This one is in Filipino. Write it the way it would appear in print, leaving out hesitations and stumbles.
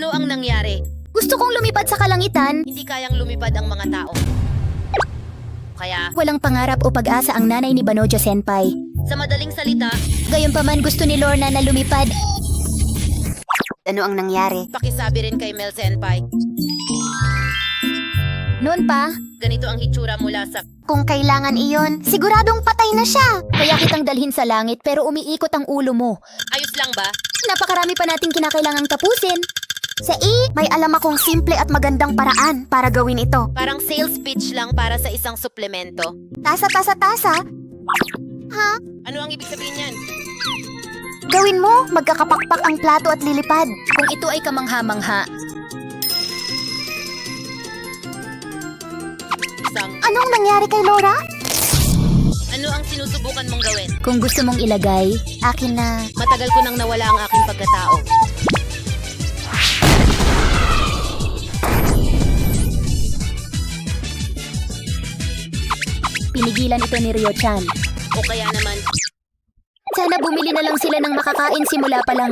Ano ang nangyari? Gusto kong lumipad sa kalangitan. Hindi kayang lumipad ang mga tao. Kaya, Walang pangarap o pag-asa ang nanay ni Banojo Senpai. sa madaling salita, Gayunpaman gusto ni Lorna na lumipad. Ano ang nangyari? pakisabi rin kay Mel Senpai. Noon pa, Ganito ang hitsura mula sa... kung kailangan iyon, siguradong patay na siya. Kaya kitang dalhin sa langit pero umiikot ang ulo mo. Ayos lang ba? Napakarami pa nating kinakailangang tapusin. Sa may alam akong simple at magandang paraan para gawin ito. Parang sales pitch lang para sa isang suplemento. Tasa. Ha? Ano ang ibig sabihin niyan? Gawin mo, magkakapakpak ang plato at lilipad. Kung ito ay kamangha-mangha. Anong nangyari kay Laura? Ano ang sinusubukan mong gawin? Kung gusto mong ilagay, akin na. Matagal ko nang nawala ang aking pagkatao. Pinigilan ito ni Ryo-chan. O kaya naman, Sana bumili na lang sila ng makakain simula pa lang.